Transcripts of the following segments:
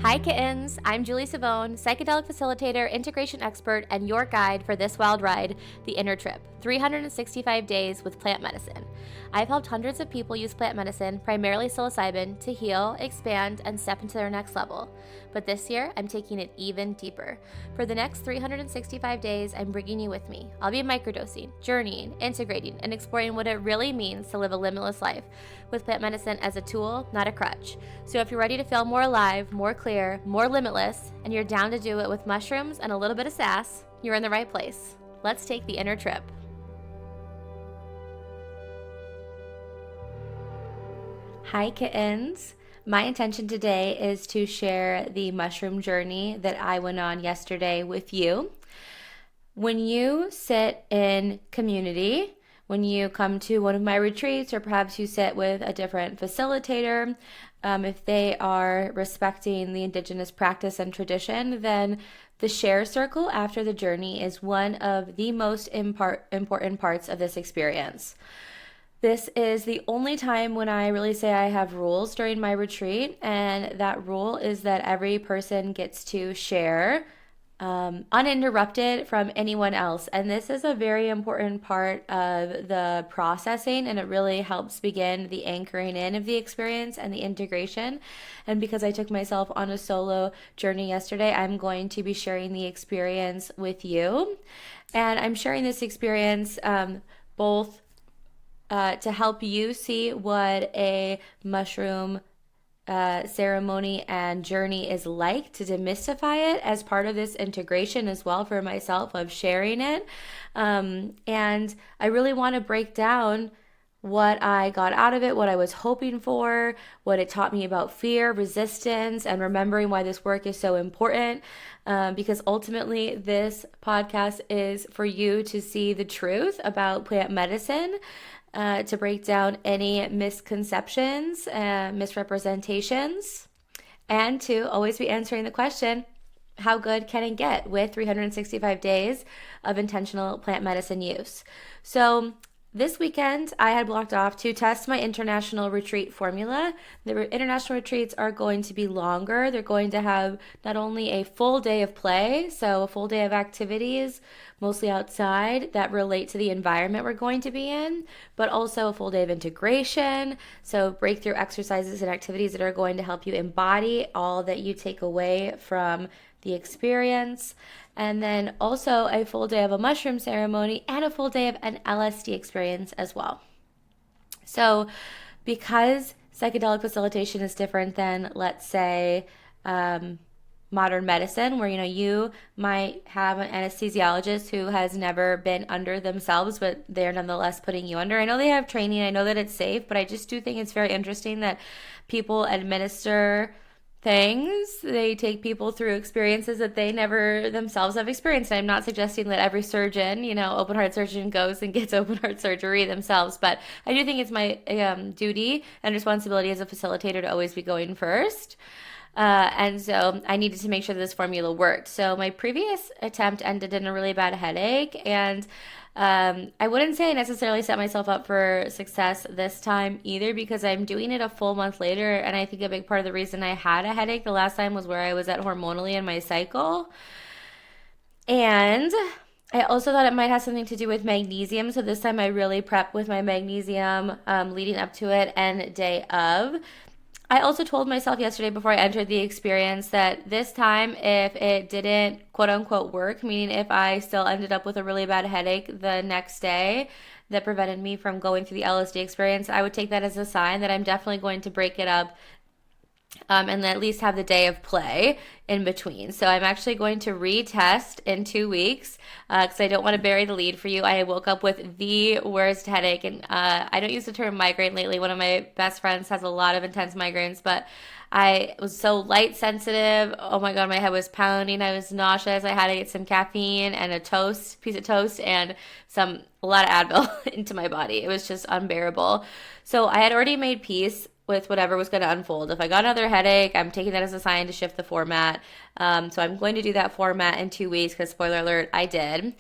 Hi kittens, I'm Julie Savone, psychedelic facilitator, integration expert, and your guide for this wild ride, The Inner Trip, 365 days with plant medicine. I've helped hundreds of people use plant medicine, primarily psilocybin, to heal, expand, and step into their next level. But this year, I'm taking it even deeper. For the next 365 days, I'm bringing you with me. I'll be microdosing, journeying, integrating, and exploring what it really means to live a limitless life, with plant medicine as a tool, not a crutch. So if you're ready to feel more alive, more clear, more limitless, and you're down to do it with mushrooms and a little bit of sass, you're in the right place. Let's take the inner trip. Hi kittens. My intention today is to share the mushroom journey that I went on yesterday with you. When you sit in community, when you come to one of my retreats, or perhaps you sit with a different facilitator, if they are respecting the indigenous practice and tradition, then the share circle after the journey is one of the most important parts of this experience. This is the only time when I really say I have rules during my retreat, and that rule is that every person gets to share uninterrupted from anyone else. And this is a very important part of the processing, and it really helps begin the anchoring in of the experience and the integration. And because I took myself on a solo journey yesterday, I'm going to be sharing the experience with you. And I'm sharing this experience both to help you see what a mushroom ceremony and journey is like, to demystify it as part of this integration as well for myself of sharing it. And I really want to break down what I got out of it, what I was hoping for, what it taught me about fear, resistance, and remembering why this work is so important. Because ultimately, this podcast is for you to see the truth about plant medicine, to break down any misconceptions, misrepresentations, and to always be answering the question, how good can it get with 365 days of intentional plant medicine use? So this weekend, I had blocked off to test my international retreat formula. The international retreats are going to be longer. They're going to have not only a full day of play, so a full day of activities, mostly outside, that relate to the environment we're going to be in, but also a full day of integration, so breakthrough exercises and activities that are going to help you embody all that you take away from the experience. And then also a full day of a mushroom ceremony and a full day of an LSD experience as well. So because psychedelic facilitation is different than, let's say, modern medicine, where you might have an anesthesiologist who has never been under themselves, but they're nonetheless putting you under. I know they have training, I know that it's safe, but I just do think it's very interesting that people administer things. They take people through experiences that they never themselves have experienced. And I'm not suggesting that every surgeon, open heart surgeon, goes and gets open heart surgery themselves, but I do think it's my duty and responsibility as a facilitator to always be going first. And so I needed to make sure that this formula worked. So my previous attempt ended in a really bad headache, and I wouldn't say I necessarily set myself up for success this time either, because I'm doing it a full month later, and I think a big part of the reason I had a headache the last time was where I was at hormonally in my cycle. And I also thought it might have something to do with magnesium, so this time I really prepped with my magnesium leading up to it and day of. I also told myself yesterday before I entered the experience that this time, if it didn't quote unquote work, meaning if I still ended up with a really bad headache the next day that prevented me from going through the LSD experience, I would take that as a sign that I'm definitely going to break it up and at least have the day of play in between. So I'm actually going to retest in 2 weeks because I don't want to bury the lead for you. I woke up with the worst headache, and I don't use the term migraine lately. One of my best friends has a lot of intense migraines, but I was so light sensitive. Oh my God, my head was pounding. I was nauseous. I had to get some caffeine and a piece of toast, and a lot of Advil into my body. It was just unbearable. So I had already made peace with whatever was going to unfold. If I got another headache, I'm taking that as a sign to shift the format. So I'm going to do that format in 2 weeks because, spoiler alert, I did.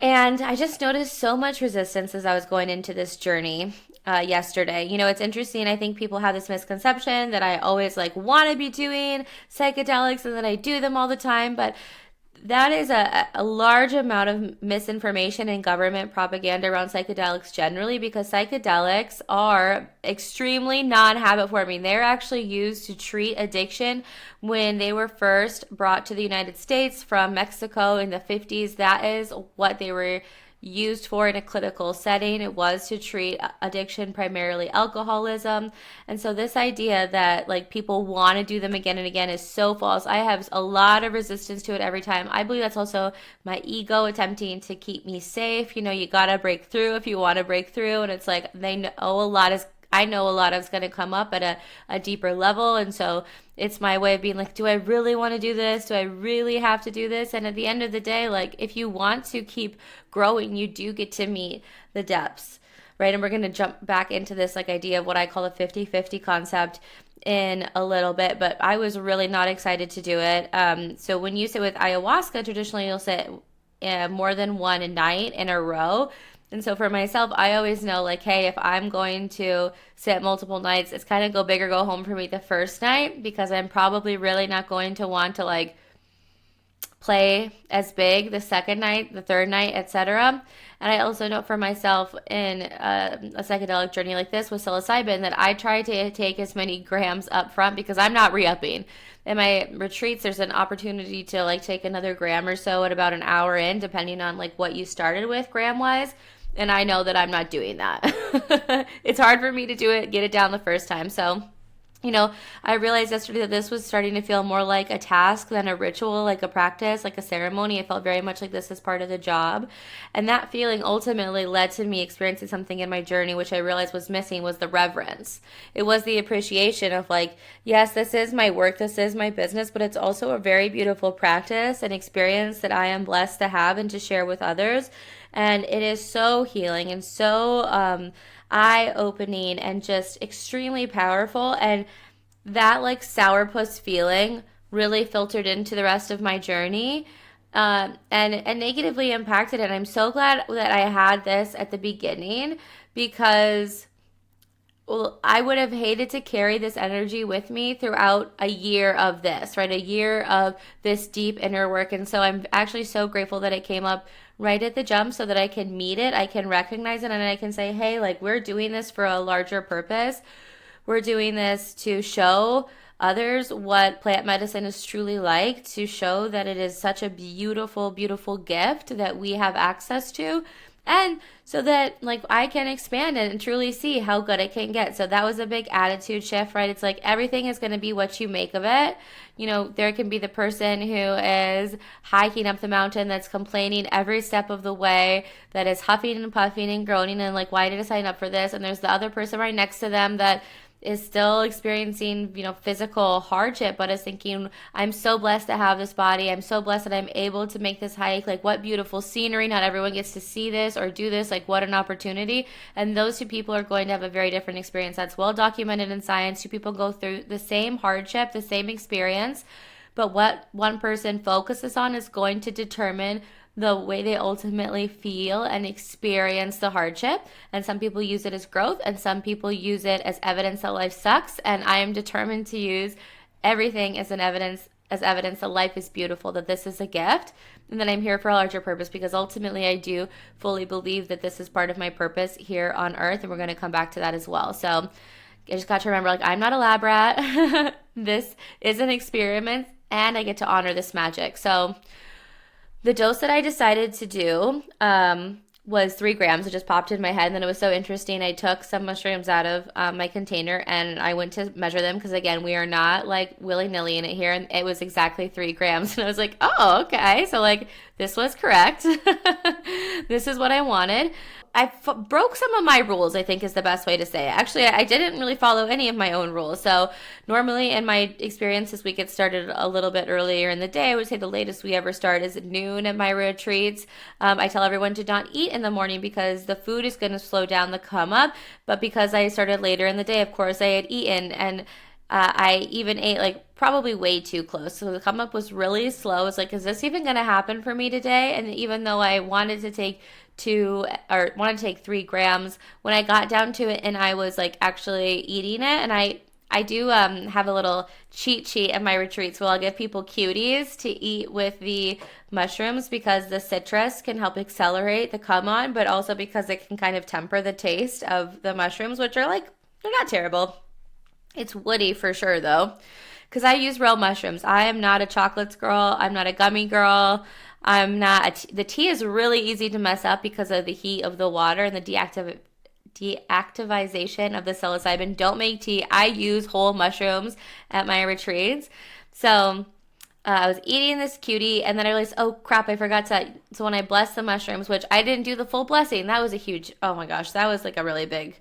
And I just noticed so much resistance as I was going into this journey. yesterday. It's interesting. I think people have this misconception that I always like want to be doing psychedelics and that I do them all the time, but that is a large amount of misinformation and government propaganda around psychedelics generally, because psychedelics are extremely non-habit forming. They're actually used to treat addiction. When they were first brought to the United States from Mexico in the 50s, that is what they were used for in a clinical setting. It was to treat addiction, primarily alcoholism. And so this idea that like people want to do them again and again is so false. I have a lot of resistance to it every time. I believe that's also my ego attempting to keep me safe. You gotta break through if you want to break through. And it's like I know a lot is going to come up at a deeper level. And so it's my way of being like, do I really want to do this? Do I really have to do this? And at the end of the day, like if you want to keep growing, you do get to meet the depths, right? And we're going to jump back into this like idea of what I call the 50-50 concept in a little bit, but I was really not excited to do it. So when you sit with ayahuasca, traditionally you'll sit more than one night in a row. And so for myself, I always know like, hey, if I'm going to sit multiple nights, it's kind of go big or go home for me the first night, because I'm probably really not going to want to like play as big the second night, the third night, etc. And I also know for myself in a psychedelic journey like this with psilocybin that I try to take as many grams up front, because I'm not re-upping. In my retreats, there's an opportunity to like take another gram or so at about an hour in, depending on like what you started with gram wise. And I know that I'm not doing that. It's hard for me to do it, get it down the first time. So, I realized yesterday that this was starting to feel more like a task than a ritual, like a practice, like a ceremony. It felt very much like this is part of the job. And that feeling ultimately led to me experiencing something in my journey, which I realized was missing, was the reverence. It was the appreciation of like, yes, this is my work, this is my business, but it's also a very beautiful practice and experience that I am blessed to have and to share with others. And it is so healing and so eye-opening and just extremely powerful. And that like sourpuss feeling really filtered into the rest of my journey and negatively impacted it. And I'm so glad that I had this at the beginning, because I would have hated to carry this energy with me throughout a year of this, right? A year of this deep inner work. And so I'm actually so grateful that it came up right at the jump, so that I can meet it, I can recognize it, and I can say, hey, like we're doing this for a larger purpose. We're doing this to show others what plant medicine is truly like, to show that it is such a beautiful, beautiful gift that we have access to. And so that like I can expand it and truly see how good it can get. So that was a big attitude shift, right? It's like everything is going to be what you make of it. There can be the person who is hiking up the mountain that's complaining every step of the way, that is huffing and puffing and groaning and like, why did I sign up for this? And there's the other person right next to them that is still experiencing, physical hardship, but is thinking, I'm so blessed to have this body. I'm so blessed that I'm able to make this hike. Like, what beautiful scenery. Not everyone gets to see this or do this. Like, what an opportunity. And those two people are going to have a very different experience. That's well documented in science. Two people go through the same hardship, the same experience, but what one person focuses on is going to determine the way they ultimately feel and experience the hardship. And some people use it as growth, and some people use it as evidence that life sucks. And I am determined to use everything as evidence that life is beautiful, that this is a gift, and that I'm here for a larger purpose, because ultimately I do fully believe that this is part of my purpose here on earth, and we're going to come back to that as well. So I just got to remember, like, I'm not a lab rat. This is an experiment, and I get to honor this magic. So the dose that I decided to do was 3 grams. It just popped in my head, and then it was so interesting. I took some mushrooms out of my container, and I went to measure them, because again, we are not like willy-nilly in it here, and it was exactly 3 grams. And I was like, oh, okay, so like this was correct. This is what I wanted. I broke some of my rules, I think is the best way to say it. Actually, I didn't really follow any of my own rules. So normally in my experiences, we get started a little bit earlier in the day. I would say the latest we ever start is at noon at my retreats. I tell everyone to not eat in the morning, because the food is going to slow down the come up. But because I started later in the day, of course, I had eaten, and I even ate like probably way too close. So the come up was really slow. It's like, is this even going to happen for me today? And even though I wanted to take wanted to take 3 grams. When I got down to it and I was like actually eating it, and I do have a little cheat sheet at my retreats where I'll give people cuties to eat with the mushrooms because the citrus can help accelerate the come on, but also because it can kind of temper the taste of the mushrooms, which are like, they're not terrible. It's woody for sure though, because I use real mushrooms. I am not a chocolates girl. I'm not a gummy girl. I'm not. The tea is really easy to mess up because of the heat of the water and the deactivization of the psilocybin. Don't make tea. I use whole mushrooms at my retreats. So I was eating this cutie and then I realized, oh crap, I forgot to. So when I blessed the mushrooms, which I didn't do the full blessing, that was a huge, oh my gosh, that was like a really big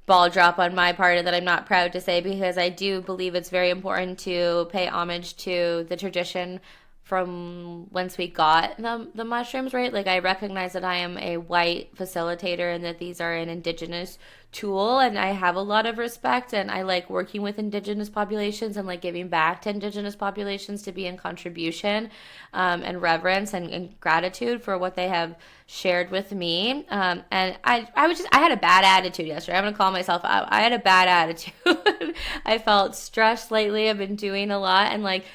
ball drop on my part that I'm not proud to say, because I do believe it's very important to pay homage to the tradition from whence we got the mushrooms, right? Like I recognize that I am a white facilitator and that these are an indigenous tool, and I have a lot of respect, and I like working with indigenous populations and like giving back to indigenous populations to be in contribution and reverence and gratitude for what they have shared with me. And I had a bad attitude yesterday. I'm gonna call myself out. I had a bad attitude. I felt stressed lately. I've been doing a lot, and like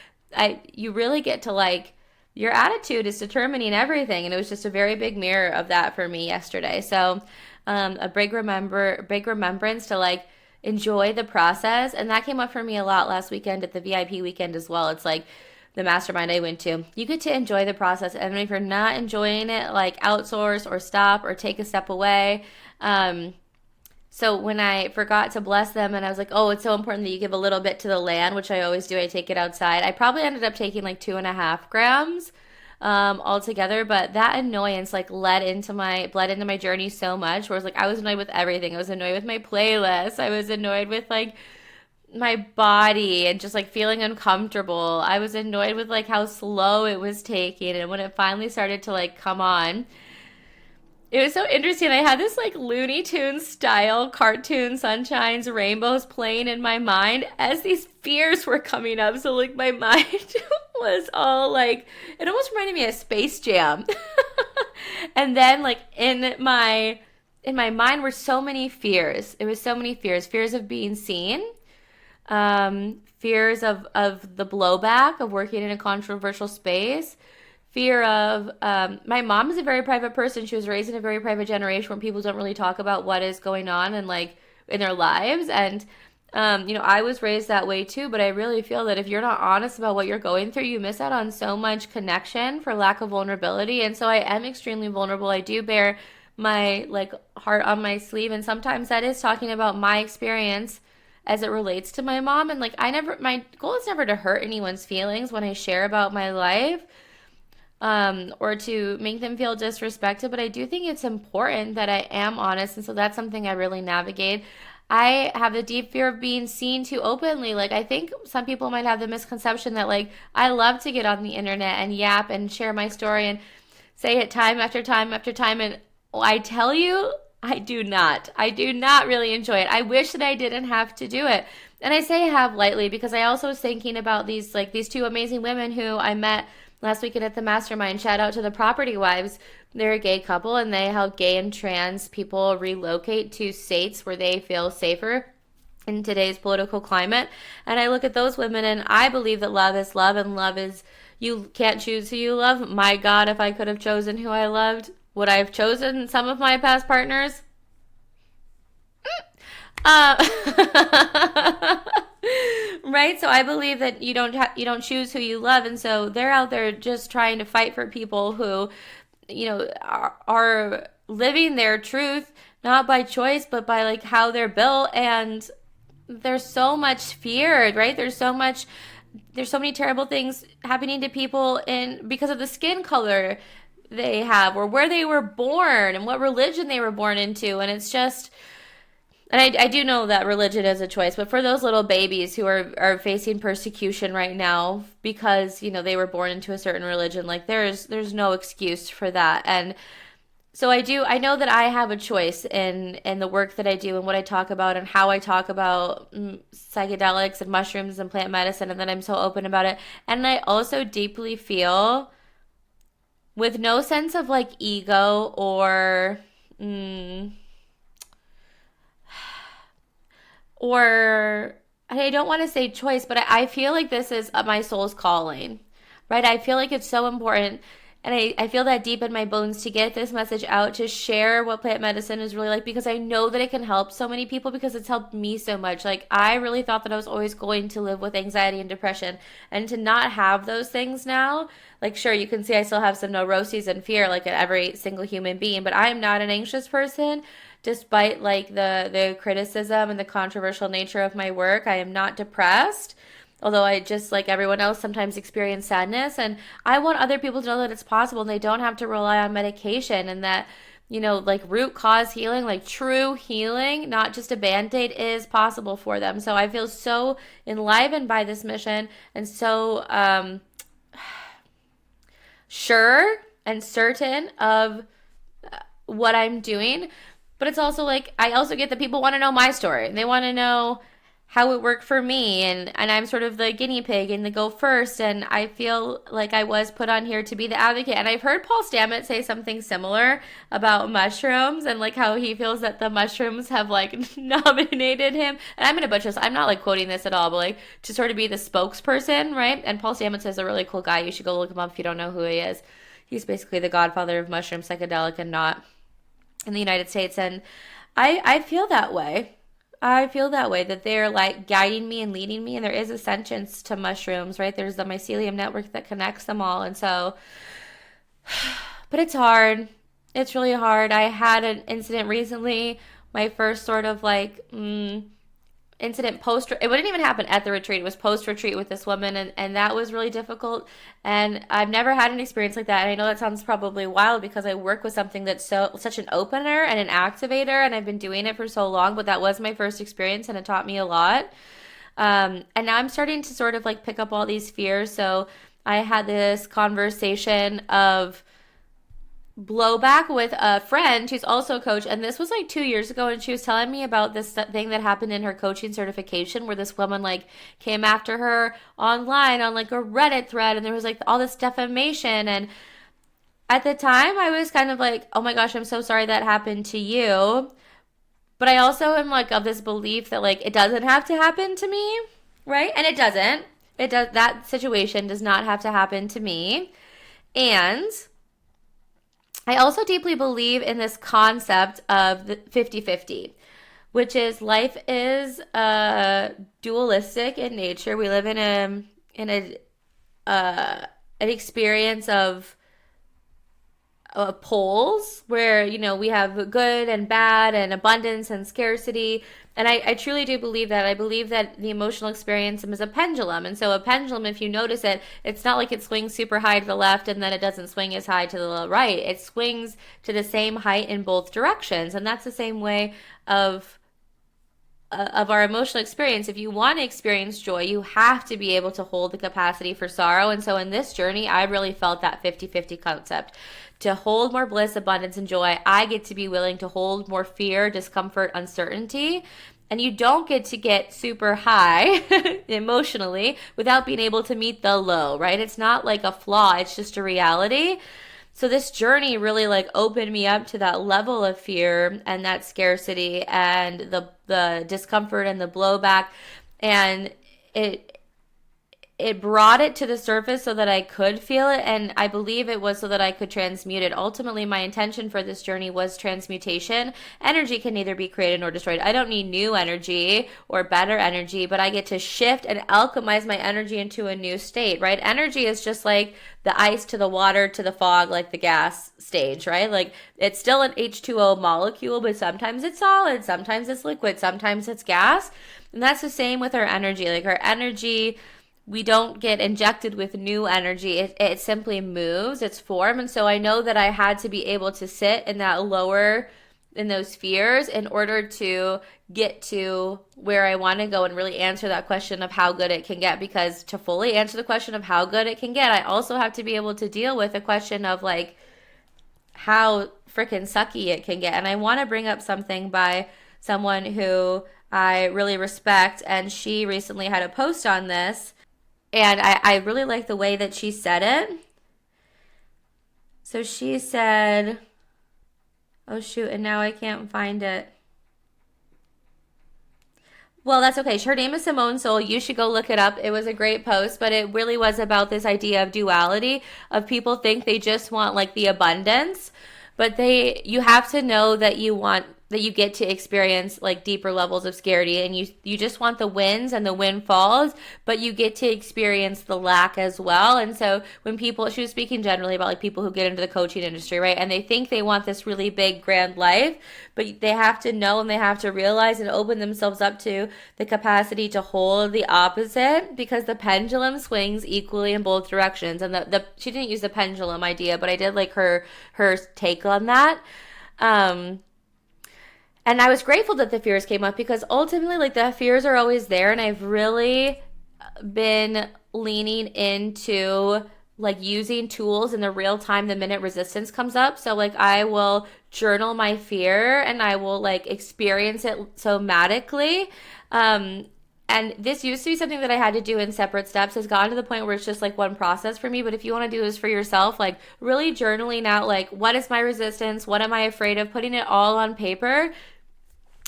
you really get to like, your attitude is determining everything, and it was just a very big mirror of that for me yesterday. So a big remembrance to like enjoy the process, and that came up for me a lot last weekend at the VIP weekend as well. It's like the mastermind I went to, you get to enjoy the process, and if you're not enjoying it, like outsource or stop or take a step away. So when I forgot to bless them and I was like, oh, it's so important that you give a little bit to the land, which I always do. I take it outside. I probably ended up taking like 2.5 grams altogether, but that annoyance like bled into my journey so much, where it's like I was annoyed with everything. I was annoyed with my playlist. I was annoyed with like my body and just like feeling uncomfortable. I was annoyed with like how slow it was taking. And when it finally started to like come on, it was so interesting. I had this like Looney Tunes style cartoon sunshines, rainbows playing in my mind as these fears were coming up. So like my mind was all like, it almost reminded me of Space Jam. And then like in my mind were so many fears. It was so many fears. Fears of being seen. Fears of the blowback of working in a controversial space. Fear of, my mom is a very private person. She was raised in a very private generation where people don't really talk about what is going on and like in their lives. And, I was raised that way too, but I really feel that if you're not honest about what you're going through, you miss out on so much connection for lack of vulnerability. And so I am extremely vulnerable. I do bear my like heart on my sleeve. And sometimes that is talking about my experience as it relates to my mom. And like, my goal is never to hurt anyone's feelings when I share about my life. Or to make them feel disrespected, but I do think it's important that I am honest, and so that's something I really navigate. I have a deep fear of being seen too openly. Like, I think some people might have the misconception that, like, I love to get on the internet and yap and share my story and say it time after time after time, and I tell you, I do not. I do not really enjoy it. I wish that I didn't have to do it. And I say have lightly because I also was thinking about these two amazing women who I met last weekend at the mastermind. Shout out to the Property Wives. They're a gay couple, and they help gay and trans people relocate to states where they feel safer in today's political climate. And I look at those women, and I believe that love is love, and love is, you can't choose who you love. My God, if I could have chosen who I loved, would I have chosen some of my past partners? Right? So I believe that you don't choose who you love, and so they're out there just trying to fight for people who, are living their truth not by choice but by like how they're built. And there's so much fear, right? There's so many terrible things happening to people because of the skin color they have or where they were born and what religion they were born into. And it's just, and I do know that religion is a choice, but for those little babies who are facing persecution right now because, they were born into a certain religion, like there's no excuse for that. And so I know that I have a choice in the work that I do and what I talk about and how I talk about psychedelics and mushrooms and plant medicine, and that I'm so open about it. And I also deeply feel with no sense of like ego or mm, or I don't want to say choice, but I feel like this is my soul's calling, right? I feel like it's so important. And I feel that deep in my bones to get this message out, to share what plant medicine is really like, because I know that it can help so many people because it's helped me so much. Like, I really thought that I was always going to live with anxiety and depression, and to not have those things now, like, sure, you can see I still have some neuroses and fear, like every single human being, but I'm not an anxious person despite like the criticism and the controversial nature of my work. I am not depressed. Although I just like everyone else sometimes experience sadness, and I want other people to know that it's possible and they don't have to rely on medication, and that like root cause healing, like true healing, not just a band-aid, is possible for them. So I feel so enlivened by this mission, and so sure and certain of what I'm doing. But it's also like I also get that people want to know my story. They want to know how it worked for me, and I'm sort of the guinea pig and the go first, and I feel like I was put on here to be the advocate. And I've heard Paul Stamets say something similar about mushrooms, and like how he feels that the mushrooms have like nominated him. And I'm gonna butcher this, I'm not like quoting this at all, but like to sort of be the spokesperson, right? And Paul Stamets is a really cool guy. You should go look him up if you don't know who he is. He's basically the godfather of mushroom psychedelic and not in the United States. And I feel that way. I feel that way, that they're like guiding me and leading me. And there is a sentience to mushrooms, right? There's the mycelium network that connects them all. And so, but it's hard. It's really hard. I had an incident recently, my first sort of like incident post. It wouldn't even happen at the retreat. It was post retreat with this woman, and that was really difficult. And I've never had an experience like that. And I know that sounds probably wild because I work with something that's such an opener and an activator, and I've been doing it for so long. But that was my first experience, and it taught me a lot. And now I'm starting to sort of like pick up all these fears. So I had this conversation of blowback with a friend who's also a coach, and this was like 2 years ago, and she was telling me about this thing that happened in her coaching certification where this woman like came after her online on like a Reddit thread, and there was like all this defamation. And at the time I was kind of like, oh my gosh, I'm so sorry that happened to you, but I also am like of this belief that like it doesn't have to happen to me, right? And it doesn't. It does. That situation does not have to happen to me. And I also deeply believe in this concept of the 50-50, which is life is dualistic in nature. We live in an experience of poles where we have good and bad and abundance and scarcity. And I truly do believe that. I believe that the emotional experience is a pendulum. And so a pendulum, if you notice it, it's not like it swings super high to the left and then it doesn't swing as high to the right. It swings to the same height in both directions. And that's the same way of our emotional experience. If you want to experience joy, you have to be able to hold the capacity for sorrow. And so in this journey, I really felt that 50-50 concept. To hold more bliss, abundance, and joy, I get to be willing to hold more fear, discomfort, uncertainty. And you don't get to get super high emotionally without being able to meet the low, right? It's not like a flaw, it's just a reality. So this journey really like opened me up to that level of fear and that scarcity and the discomfort and the blowback. And it brought it to the surface so that I could feel it, and I believe it was so that I could transmute it. Ultimately, my intention for this journey was transmutation. Energy can neither be created nor destroyed. I don't need new energy or better energy, but I get to shift and alchemize my energy into a new state, right? Energy is just like the ice to the water to the fog, like the gas stage, right? Like it's still an H2O molecule, but sometimes it's solid, sometimes it's liquid, sometimes it's gas. And that's the same with our energy. Like our energy, we don't get injected with new energy. It simply moves its form. And so I know that I had to be able to sit in that lower, in those fears in order to get to where I want to go and really answer that question of how good it can get. Because to fully answer the question of how good it can get, I also have to be able to deal with the question of like how freaking sucky it can get. And I want to bring up something by someone who I really respect. And she recently had a post on this. And I really like the way that she said it. So she said, oh shoot, and now I can't find it. Well, that's okay. Her name is Simone Soul. You should go look it up. It was a great post, but it really was about this idea of duality of people think they just want like the abundance, but you have to know that you get to experience like deeper levels of scarcity, and you just want the wins and the windfalls, but you get to experience the lack as well. And so when people, she was speaking generally about like people who get into the coaching industry, right? And they think they want this really big grand life, but they have to know and they have to realize and open themselves up to the capacity to hold the opposite, because the pendulum swings equally in both directions. And the she didn't use the pendulum idea, but I did like her take on that. And I was grateful that the fears came up, because ultimately, like, the fears are always there. And I've really been leaning into like using tools in the real time the minute resistance comes up. So like I will journal my fear and I will like experience it somatically. And this used to be something that I had to do in separate steps. Has gotten to the point where it's just like one process for me. But if you want to do this for yourself, like really journaling out, like, what is my resistance? What am I afraid of? Putting it all on paper.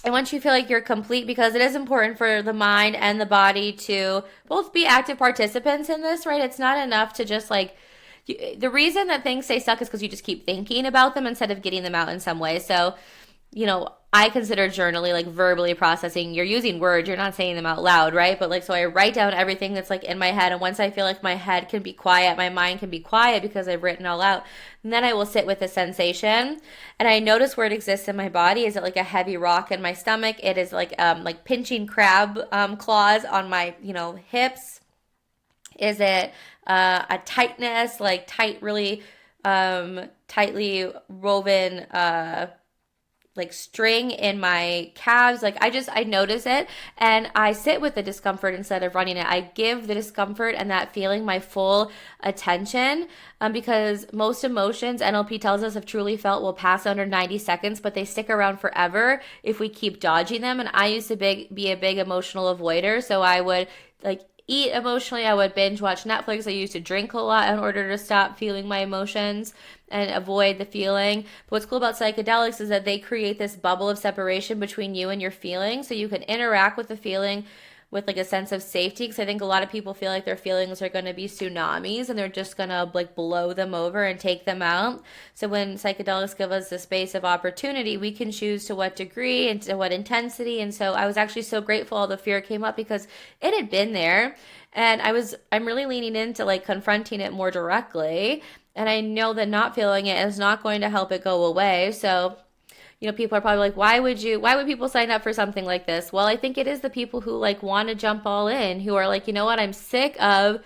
And once you feel like you're complete, because it is important for the mind and the body to both be active participants in this, right? It's not enough to just like, the reason that things stay stuck is because you just keep thinking about them instead of getting them out in some way. So, you know, I consider journaling like verbally processing. You're using words, you're not saying them out loud, right? But like, so I write down everything that's like in my head. And once I feel like my head can be quiet, my mind can be quiet because I've written all out. And then I will sit with the sensation. And I notice where it exists in my body. Is it like a heavy rock in my stomach? It is like pinching crab claws on my, hips. Is it a tightness, like tight, really tightly woven like string in my calves? Like I notice it and I sit with the discomfort instead of running it. I give the discomfort and that feeling my full attention, because most emotions, NLP tells us, if truly felt, will pass under 90 seconds, but they stick around forever if we keep dodging them. And I used to be a big emotional avoider, so I would like eat emotionally. I would binge watch Netflix. I used to drink a lot in order to stop feeling my emotions and avoid the feeling. But what's cool about psychedelics is that they create this bubble of separation between you and your feelings, so you can interact with the feeling with like a sense of safety. Because I think a lot of people feel like their feelings are going to be tsunamis and they're just going to like blow them over and take them out. So when psychedelics give us the space of opportunity, we can choose to what degree and to what intensity. And so I was actually so grateful all the fear came up, because it had been there, and I'm really leaning into like confronting it more directly. And I know that not feeling it is not going to help it go away. So people are probably like, why would people sign up for something like this? Well, I think it is the people who like want to jump all in, who are like, you know what, I'm sick of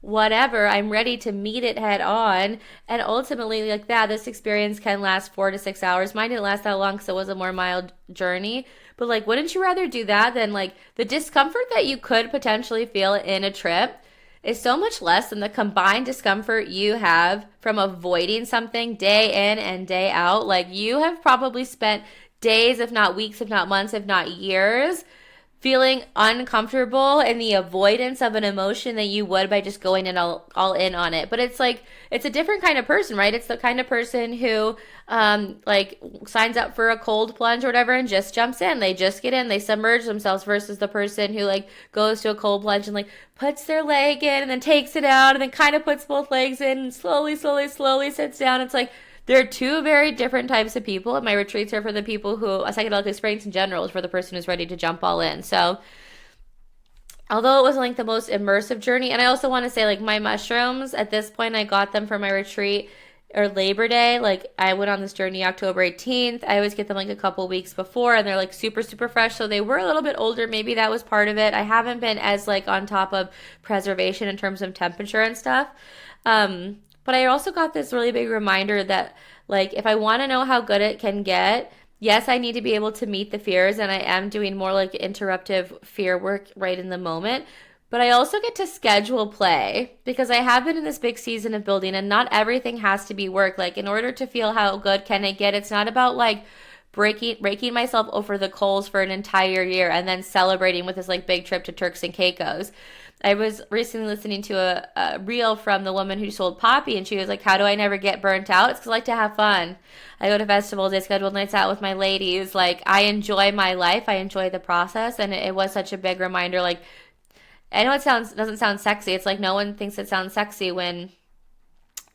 whatever, I'm ready to meet it head on. And ultimately, like that, this experience can last 4 to 6 hours. Mine didn't last that long because it was a more mild journey. But like, wouldn't you rather do that than like the discomfort that you could potentially feel in a trip is so much less than the combined discomfort you have from avoiding something day in and day out? Like, you have probably spent days, if not weeks, if not months, if not years, feeling uncomfortable in the avoidance of an emotion that you would by just going in all in on it. But it's like, it's a different kind of person, right? It's the kind of person who like signs up for a cold plunge or whatever and just jumps in. They just get in, they submerge themselves, versus the person who like goes to a cold plunge and like puts their leg in and then takes it out and then kind of puts both legs in and slowly sits down. It's like, there are two very different types of people, and my retreats are for the people who, a psychedelic experience in general is for the person who's ready to jump all in. So although it wasn't like the most immersive journey, and I also want to say like my mushrooms, at this point I got them for my retreat or Labor Day. Like, I went on this journey October 18th. I always get them like a couple weeks before, and they're like super fresh. So they were a little bit older. Maybe that was part of it. I haven't been as like on top of preservation in terms of temperature and stuff. But I also got this really big reminder that, like, if I want to know how good it can get, yes, I need to be able to meet the fears, and I am doing more like interruptive fear work right in the moment. But I also get to schedule play, because I have been in this big season of building, and not everything has to be work. Like, in order to feel how good can it get, it's not about like raking myself over the coals for an entire year and then celebrating with this like big trip to Turks and Caicos. I was recently listening to a reel from the woman who sold Poppy, and she was like, how do I never get burnt out? It's because I like to have fun. I go to festivals, I schedule nights out with my ladies. Like, I enjoy my life, I enjoy the process, and it was such a big reminder. Like, I know it doesn't sound sexy. It's like no one thinks it sounds sexy when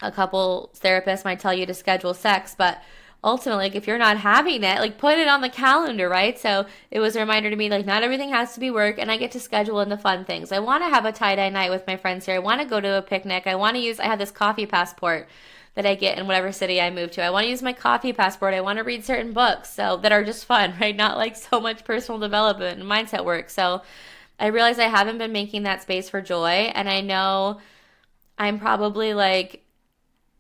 a couple therapist might tell you to schedule sex, but ultimately, like, if you're not having it, like, put it on the calendar, right? So it was a reminder to me, like, not everything has to be work, and I get to schedule in the fun things. I want to have a tie-dye night with my friends here. I want to go to a picnic. I have this coffee passport that I get in whatever city I move to. I want to use my coffee passport. I want to read certain books so that are just fun, right? Not like so much personal development and mindset work. So I realize I haven't been making that space for joy, and I know I'm probably like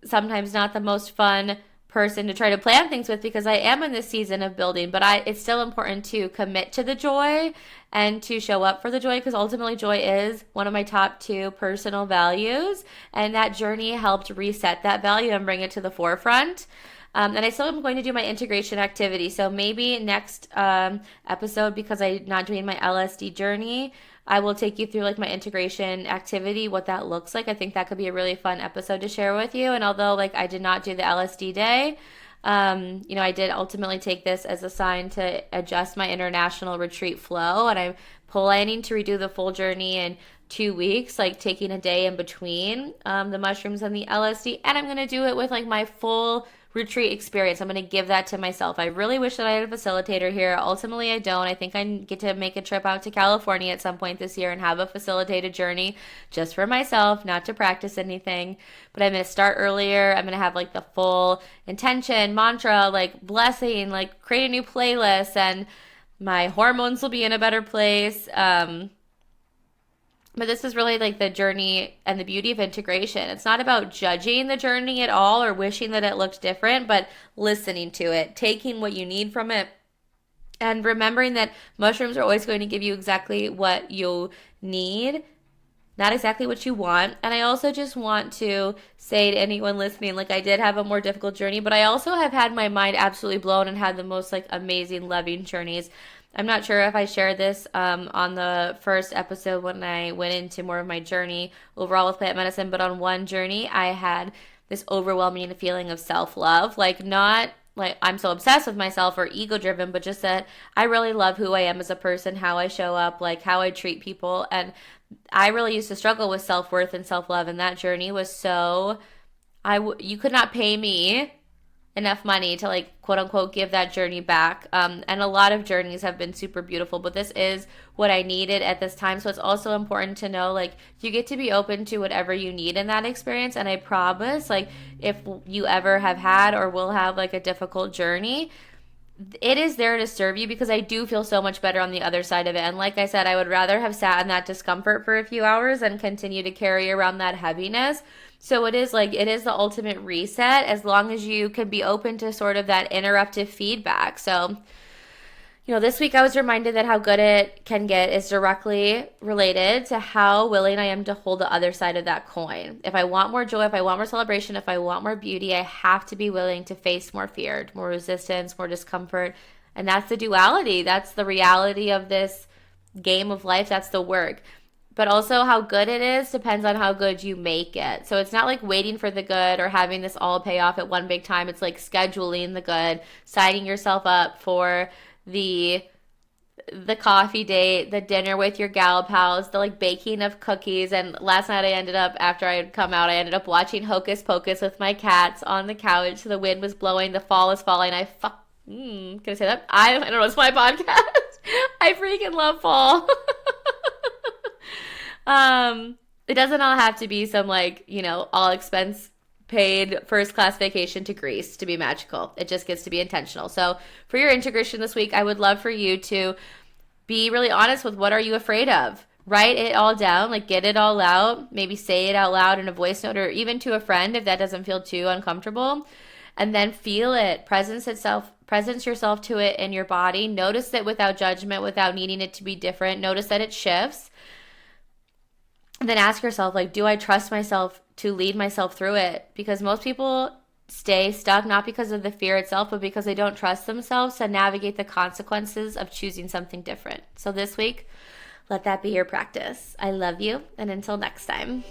sometimes not the most fun person to try to plan things with because I am in this season of building, but it's still important to commit to the joy and to show up for the joy, because ultimately joy is one of my top two personal values, and that journey helped reset that value and bring it to the forefront. And I still am going to do my integration activity. So maybe next episode, because I'm not doing my LSD journey, I will take you through like my integration activity, what that looks like. I think that could be a really fun episode to share with you. And although like I did not do the LSD day, I did ultimately take this as a sign to adjust my international retreat flow. And I'm planning to redo the full journey in 2 weeks, like taking a day in between the mushrooms and the LSD. And I'm going to do it with like my full retreat experience. I'm going to give that to myself. I really wish that I had a facilitator here. Ultimately, I don't. I think I get to make a trip out to California at some point this year and have a facilitated journey just for myself, not to practice anything. But I'm going to start earlier. I'm going to have like the full intention, mantra, like blessing, like create a new playlist, and my hormones will be in a better place. But this is really like the journey and the beauty of integration. It's not about judging the journey at all or wishing that it looked different, but listening to it, taking what you need from it, and remembering that mushrooms are always going to give you exactly what you need, not exactly what you want. And I also just want to say to anyone listening, like, I did have a more difficult journey, but I also have had my mind absolutely blown and had the most like amazing, loving journeys. I'm not sure if I shared this on the first episode when I went into more of my journey overall with plant medicine, but on one journey, I had this overwhelming feeling of self-love. Like, not like I'm so obsessed with myself or ego-driven, but just that I really love who I am as a person, how I show up, like how I treat people. And I really used to struggle with self-worth and self-love, and that journey was so, you could not pay me enough money to like quote unquote give that journey back. And a lot of journeys have been super beautiful, but this is what I needed at this time. So it's also important to know like you get to be open to whatever you need in that experience. And I promise, like, if you ever have had or will have like a difficult journey, it is there to serve you, because I do feel so much better on the other side of it. And like I said, I would rather have sat in that discomfort for a few hours than continue to carry around that heaviness. So it is the ultimate reset, as long as you can be open to sort of that interruptive feedback. So, this week I was reminded that how good it can get is directly related to how willing I am to hold the other side of that coin. If I want more joy, if I want more celebration, if I want more beauty, I have to be willing to face more fear, more resistance, more discomfort. And that's the duality. That's the reality of this game of life. That's the work. But also how good it is depends on how good you make it. So it's not like waiting for the good or having this all pay off at one big time. It's like scheduling the good, signing yourself up for the coffee date, the dinner with your gal pals, the like baking of cookies. And last night after I had come out, I ended up watching Hocus Pocus with my cats on the couch. The wind was blowing, the fall was falling. Can I say that? I don't know, it's my podcast. I freaking love fall. It doesn't all have to be some like, all expense paid first class vacation to Greece to be magical. It just gets to be intentional. So for your integration this week, I would love for you to be really honest with what are you afraid of? Write it all down, like get it all out, maybe say it out loud in a voice note or even to a friend if that doesn't feel too uncomfortable. And then feel it, presence yourself to it in your body. Notice it without judgment, without needing it to be different. Notice that it shifts. And then ask yourself, like, do I trust myself to lead myself through it? Because most people stay stuck, not because of the fear itself, but because they don't trust themselves to navigate the consequences of choosing something different. So this week, Let that be your practice. I love you, and until next time.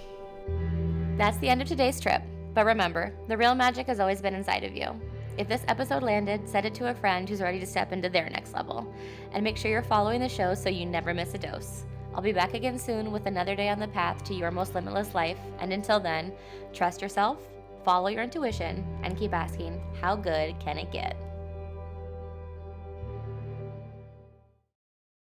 That's the end of today's trip. But remember, the real magic has always been inside of you. If this episode landed, send it to a friend who's ready to step into their next level. And make sure you're following the show so you never miss a dose. I'll be back again soon with another day on the path to your most limitless life. And until then, trust yourself, follow your intuition, and keep asking, how good can it get?